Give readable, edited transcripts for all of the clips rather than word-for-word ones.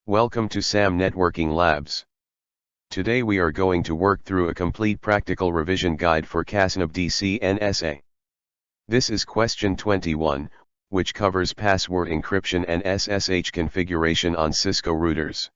Welcome to SAM Networking Labs. Today we are going to work through a complete practical revision guide for Kasneb ccna. This is question 21, which covers password encryption and SSH configuration on Cisco routers.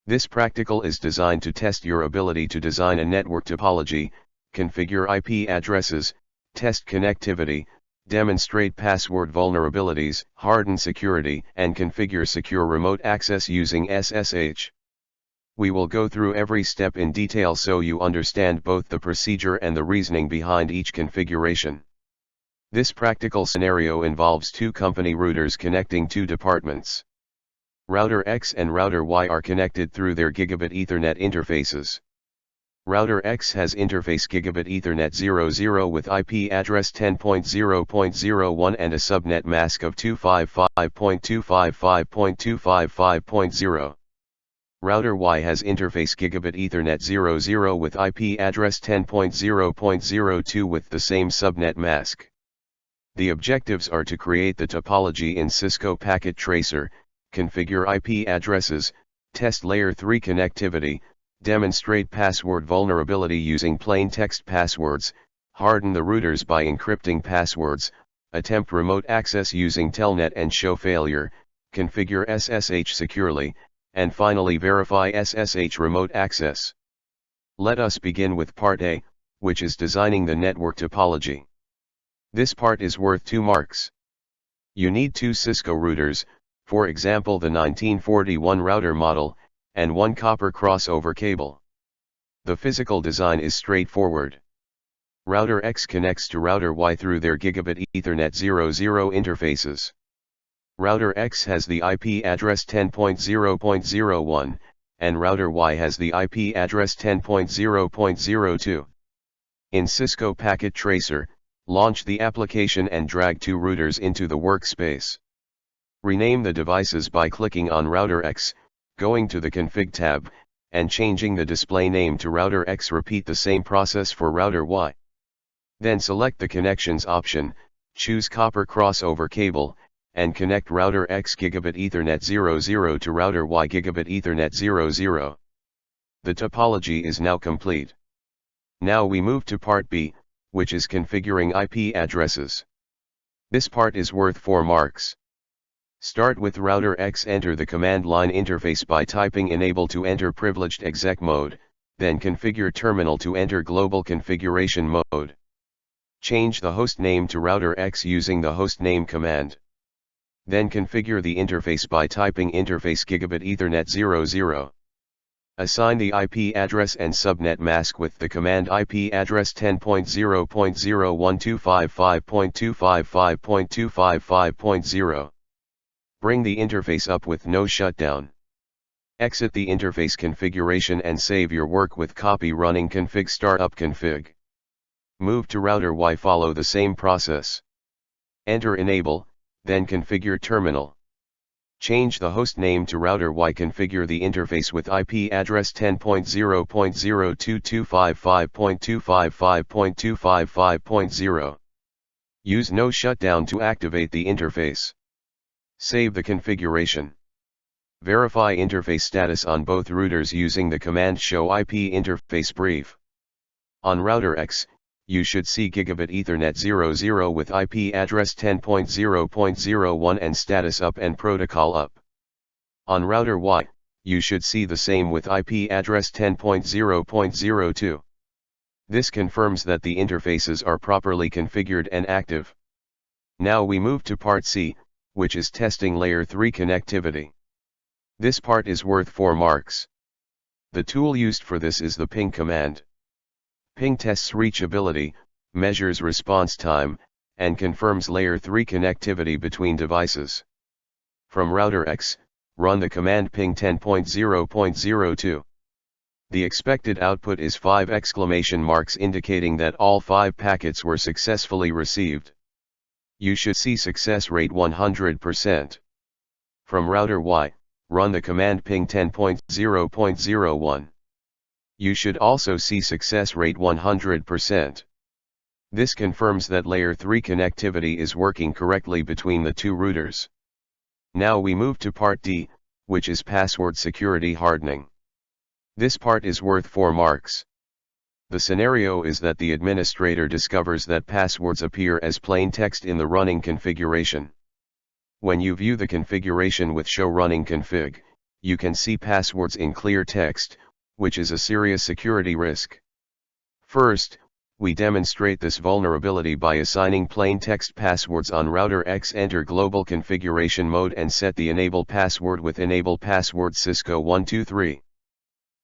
This practical is designed to test your ability to design a network topology, configure IP addresses, test connectivity, demonstrate password vulnerabilities, harden security, and configure secure remote access using SSH. We will go through every step in detail so you understand both the procedure and the reasoning behind each configuration. This practical scenario involves two company routers connecting two departments. Router X and Router Y are connected through their Gigabit Ethernet interfaces. Router X has interface Gigabit Ethernet 00 with IP address 10.0.01 and a subnet mask of 255.255.255.0. Router Y has interface Gigabit Ethernet 00 with IP address 10.0.02 with the same subnet mask. The objectives are to create the topology in Cisco Packet Tracer, configure IP addresses, test Layer 3 connectivity, demonstrate password vulnerability using plain text passwords, harden the routers by encrypting passwords, attempt remote access using telnet and show failure, configure SSH securely, and finally verify SSH remote access. Let us begin with part A, which is designing the network topology. This part is worth 2 marks. You need 2 Cisco routers, for example the 1941 router model, and 1 copper crossover cable. The physical design is straightforward. Router X connects to Router Y through their Gigabit Ethernet 00 interfaces. Router X has the IP address 10.0.01, and Router Y has the IP address 10.0.02. In Cisco Packet Tracer, launch the application and drag 2 routers into the workspace. Rename the devices by clicking on Router X, going to the Config tab, and changing the display name to Router X. Repeat the same process for Router Y. Then select the Connections option, choose Copper Crossover Cable, and connect Router X Gigabit Ethernet 00 to Router Y Gigabit Ethernet 00. The topology is now complete. Now we move to part B, which is configuring IP addresses. This part is worth 4 marks. Start with Router X. Enter the command line interface by typing enable to enter privileged exec mode, then configure terminal to enter global configuration mode. Change the host name to Router X using the host name command. Then configure the interface by typing interface Gigabit Ethernet 00. Assign the IP address and subnet mask with the command IP address 10.0.01255.255.255.0. Bring the interface up with no shutdown. Exit the interface configuration and save your work with copy running config startup config. Move to Router Y. Follow the same process. Enter enable, then configure terminal. Change the host name to Router Y. Configure the interface with IP address 10.0.02255.255.255.0. Use no shutdown to activate the interface. Save the configuration. Verify interface status on both routers using the command show IP interface brief. On Router X, you should see Gigabit Ethernet 00 with IP address 10.0.01 and status up and protocol up. On Router Y, you should see the same with IP address 10.0.02. This confirms that the interfaces are properly configured and active. Now we move to part C, which is testing Layer 3 connectivity. This part is worth 4 marks. The tool used for this is the ping command. Ping tests reachability, measures response time, and confirms Layer 3 connectivity between devices. From Router X, run the command ping 10.0.02. The expected output is 5 exclamation marks indicating that all 5 packets were successfully received. You should see success rate 100%. From Router Y, run the command ping 10.0.01. You should also see success rate 100%. This confirms that Layer 3 connectivity is working correctly between the two routers. Now we move to part D, which is password security hardening. This part is worth 4 marks. The scenario is that the administrator discovers that passwords appear as plain text in the running configuration. When you view the configuration with Show Running Config, you can see passwords in clear text, which is a serious security risk. First, we demonstrate this vulnerability by assigning plain text passwords on router X. Enter global configuration mode and set the enable password with enable password Cisco 123.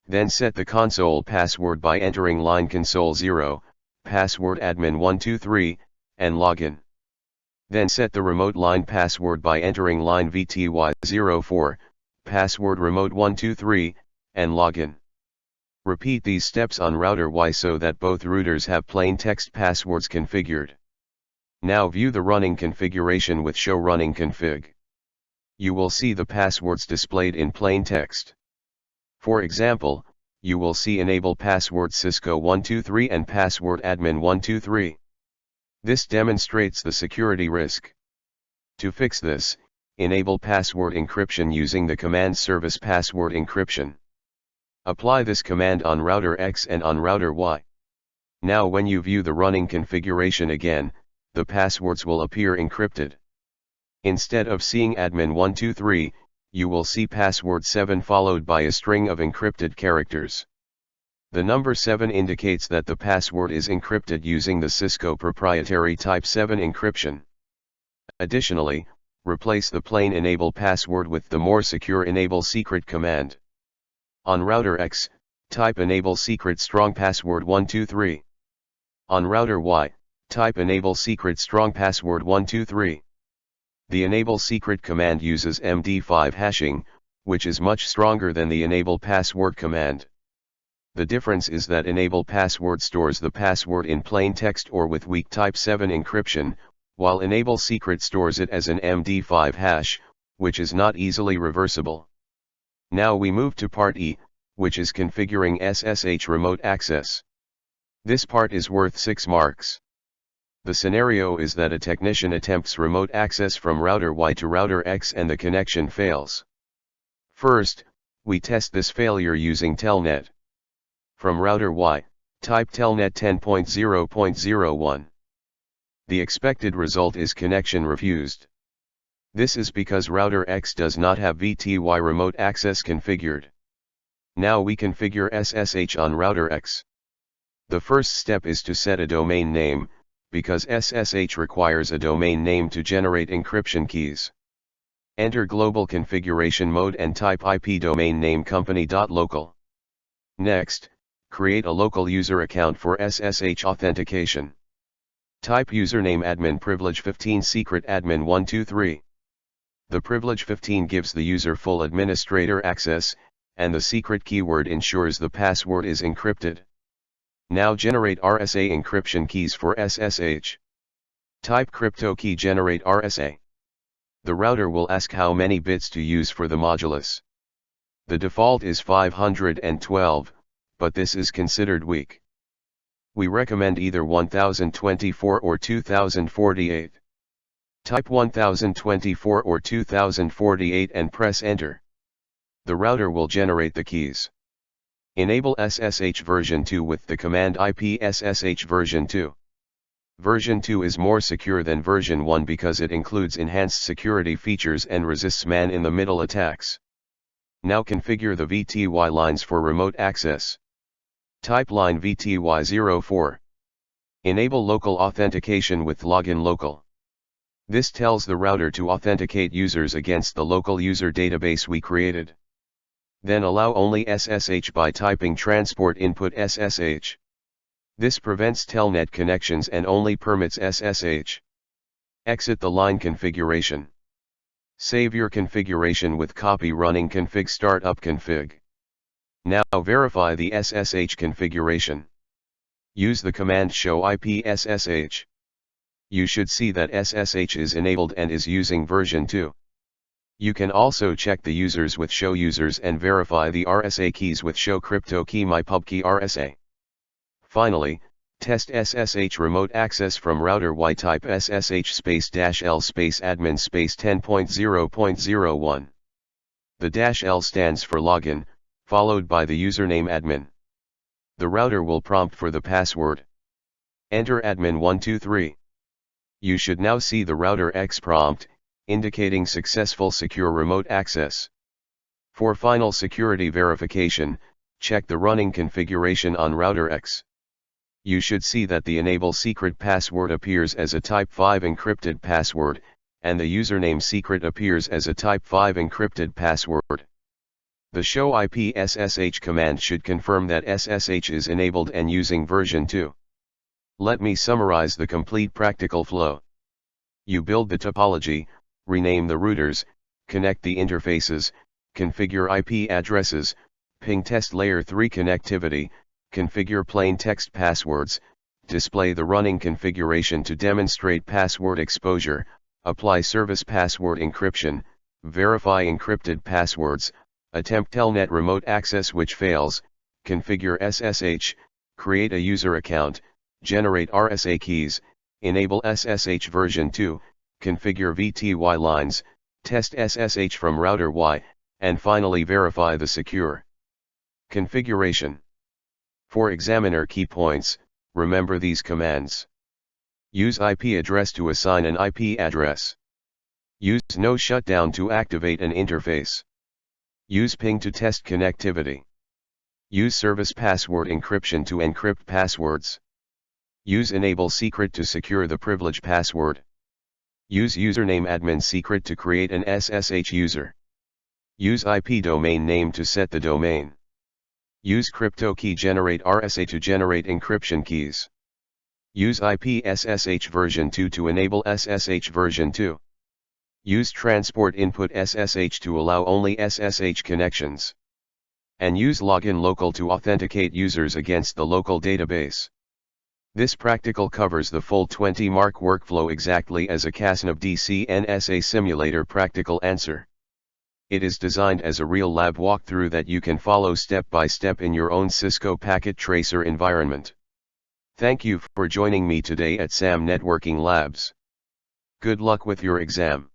Then set the console password by entering line console 0, password admin 123, and login. Then set the remote line password by entering line VTY04, password remote 123, and login. Repeat these steps on router Y so that both routers have plain text passwords configured. Now view the running configuration with Show Running Config. You will see the passwords displayed in plain text. For example, you will see enable password Cisco 123 and password admin 123. This demonstrates the security risk. To fix this, enable password encryption using the command service password encryption. Apply this command on router X and on router Y. Now when you view the running configuration again, the passwords will appear encrypted. Instead of seeing admin 123, you will see password 7 followed by a string of encrypted characters. The number 7 indicates that the password is encrypted using the Cisco proprietary Type 7 encryption. Additionally, replace the plain enable password with the more secure enable secret command. On router X, type enable secret strong password 123. On router Y, type enable secret strong password 123. The enable secret command uses MD5 hashing, which is much stronger than the enable password command. The difference is that enable password stores the password in plain text or with weak Type 7 encryption, while enable secret stores it as an MD5 hash, which is not easily reversible. Now we move to part E, which is configuring SSH remote access. This part is worth 6 marks. The scenario is that a technician attempts remote access from router Y to router X and the connection fails. First, we test this failure using telnet. From router Y, type telnet 10.0.01. The expected result is connection refused. This is because router X does not have VTY remote access configured. Now we configure SSH on router X. The first step is to set a domain name, because SSH requires a domain name to generate encryption keys. Enter global configuration mode and type IP domain name company.local. Next, create a local user account for SSH authentication. Type username admin privilege 15 secret admin 123. The privilege 15 gives the user full administrator access, and the secret keyword ensures the password is encrypted. Now generate RSA encryption keys for SSH. Type crypto key generate RSA. The router will ask how many bits to use for the modulus. The default is 512, but this is considered weak. We recommend either 1024 or 2048. Type 1024 or 2048 and press enter. The router will generate the keys. Enable SSH version 2 with the command IP SSH version 2. Version 2 is more secure than version 1 because it includes enhanced security features and resists man-in-the-middle attacks. Now configure the VTY lines for remote access. Type line VTY04. Enable local authentication with login local. This tells the router to authenticate users against the local user database we created. Then allow only SSH by typing transport input SSH. This prevents telnet connections and only permits SSH. Exit the line configuration. Save your configuration with copy running config startup config. Now verify the SSH configuration. Use the command show IP SSH. You should see that SSH is enabled and is using version 2. You can also check the users with show users and verify the RSA keys with show crypto key mypubkey RSA. Finally, test SSH remote access from router Y type SSH /L admin 10.0.01. The -L stands for login, followed by the username admin. The router will prompt for the password. Enter admin123. You should now see the router X prompt, indicating successful secure remote access. For final security verification, check the running configuration on router X. You should see that the enable secret password appears as a type 5 encrypted password, and the username secret appears as a type 5 encrypted password. The show IP SSH command should confirm that SSH is enabled and using version 2. Let me summarize the complete practical flow. You build the topology, rename the routers, connect the interfaces, configure IP addresses, ping test layer 3 connectivity, configure plain text passwords, display the running configuration to demonstrate password exposure, apply service password encryption, verify encrypted passwords, attempt telnet remote access which fails, configure SSH, create a user account, generate RSA keys, enable SSH version 2, configure VTY lines, test SSH from router Y, and finally verify the secure configuration. For examiner key points, remember these commands. Use IP address to assign an IP address. Use no shutdown to activate an interface. Use ping to test connectivity. Use service password encryption to encrypt passwords. Use enable secret to secure the privilege password. Use username admin secret to create an SSH user. Use IP domain name to set the domain. Use crypto key generate RSA to generate encryption keys. Use IP SSH version 2 to enable SSH version 2. Use transport input SSH to allow only SSH connections. And use login local to authenticate users against the local database. This practical covers the full 20-mark workflow exactly as a Kasneb ccna simulator practical answer. It is designed as a real lab walkthrough that you can follow step by step in your own Cisco packet tracer environment. Thank you for joining me today at SAM Networking Labs. Good luck with your exam.